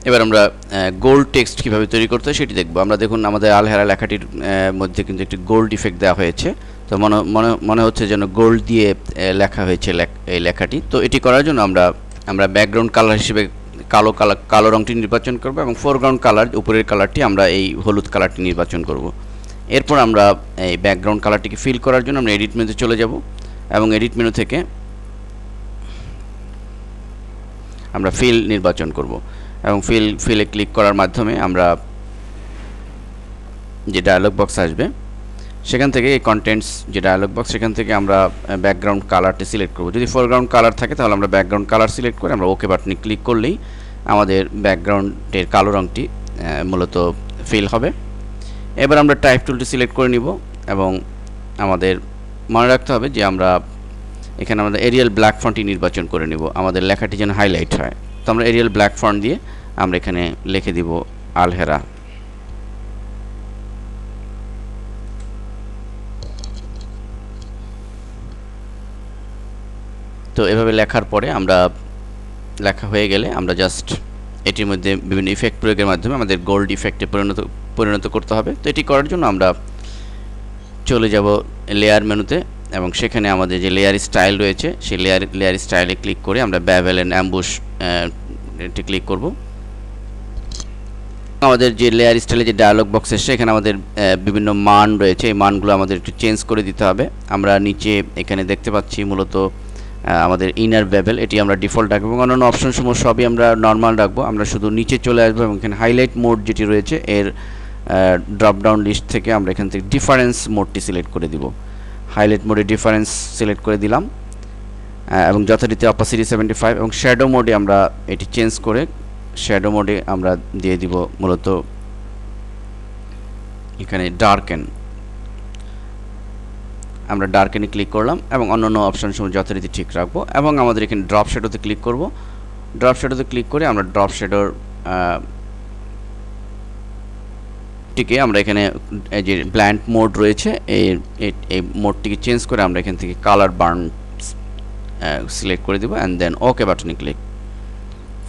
এবার আমরা gold text কীভাবে তৈরি করতে হয় সেটি দেখব। আমরা দেখুন আমাদের আলহেরা লেখাটির মধ্যে কিন্তু একটি গোল্ড ইফেক্ট দেওয়া হয়েছে। তো মনে হচ্ছে যেন গোল্ড দিয়ে লেখা হয়েছে এই লেখাটি। তো এটি করার জন্য আমরা ব্যাকগ্রাউন্ড কালার হিসেবে কালো রঙটি নির্বাচন করব এবং ফোরগ্রাউন্ড কালার উপরের কালারটি আমরা এই হলুদ কালারটি নির্বাচন করব। এরপর আমরা এই ব্যাকগ্রাউন্ড কালারটিকে ফিল করার জন্য আমরা এডিট মেনুতে চলে যাব এবং এডিট মেনু থেকে আমরা ফিল নির্বাচন করব এবং ফিলে ক্লিক করার মাধ্যমে আমরা যে ডায়লগ বক্স আসবে সেখান থেকে এই কন্টেন্টস যে ডায়লগ বক্স সেখান থেকে আমরা ব্যাকগ্রাউন্ড কালারটি সিলেক্ট করব। যদি ফোরগ্রাউন্ড কালার থাকে তাহলে আমরা ব্যাকগ্রাউন্ড কালার সিলেক্ট করে আমরা ওকে বাটনে ক্লিক করলেই আমাদের ব্যাকগ্রাউন্ডের কালো রঙটি মূলত ফিল হবে। এবার আমরা টাইপ টুলটি সিলেক্ট করে নিব এবং আমাদের মনে রাখতে হবে যে আমরা এখানে আমাদের এরিয়াল ব্ল্যাক ফন্টটি নির্বাচন করে নিব আমাদের লেখাটি যেন হাইলাইট হয়। তো আমরা এরিয়াল ব্ল্যাক ফন্ট দিয়ে আমরা এখানে লিখে দিব আলহেরা। তো এভাবে লেখার পরে আমরা লেখা হয়ে গেলে আমরা জাস্ট এটির মধ্যে বিভিন্ন ইফেক্ট প্রয়োগের মাধ্যমে আমাদের গোল্ড ইফেক্টে পরিণত করতে হবে। তো এটি করার জন্য আমরা চলে যাব লেয়ার মেনুতে এবং সেখানে আমাদের যে লেয়ার স্টাইল রয়েছে সেই লেয়ার স্টাইলে ক্লিক করে আমরা বেভেল এন্ড অ্যাম্বুশ এটি ক্লিক করব। আমাদের যে লেয়ার স্টাইলে যে ডায়লগ বক্স এসে এখানে আমাদের বিভিন্ন মান রয়েছে, এই মানগুলো আমাদের একটু চেঞ্জ করে দিতে হবে। আমরা নিচে এখানে দেখতে পাচ্ছি মূলত আমাদের ইনার বেভেল, এটি আমরা ডিফল্ট রাখবো এবং অন্যান্য অপশনসমূহ সবই আমরা নর্মাল রাখবো। আমরা শুধু নিচে চলে আসবো এবং এখানে হাইলাইট মোড যেটি রয়েছে এর ড্রপ ডাউন লিস্ট থেকে আমরা এখান থেকে ডিফারেন্স মোডটি সিলেক্ট করে দিব। হাইলাইট মোডে ডিফারেন্স সিলেক্ট করে দিলাম এবং যথারীতি অপাসিটি 75 এবং শ্যাডো মোডে আমরা এটি চেঞ্জ করে শ্যাডো মোডে আমরা দিয়ে দিব মূলত এখানে ডার্কেন। আমরা ডার্কেনে ক্লিক করলাম এবং অন্যান্য অপশন সমূহ যথারীতি ঠিক রাখবো এবং আমাদের এখানে ড্রপ শ্যাডোতে ক্লিক করব। ড্রপ শ্যাডোতে ক্লিক করে আমরা ড্রপ শ্যাডোর টিকে আমরা এখানে যে ব্ল্যান্ড মোড রয়েছে এই মোডটিকে চেঞ্জ করে আমরা এখান থেকে কালার বার্ন সিলেক্ট করে দেব অ্যান্ড দেন ওকে বাটনে ক্লিক।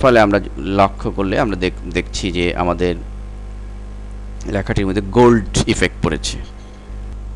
ফলে আমরা লক্ষ্য করলে আমরা দেখছি যে আমাদের লেখাটির মধ্যে গোল্ড ইফেক্ট পড়েছে।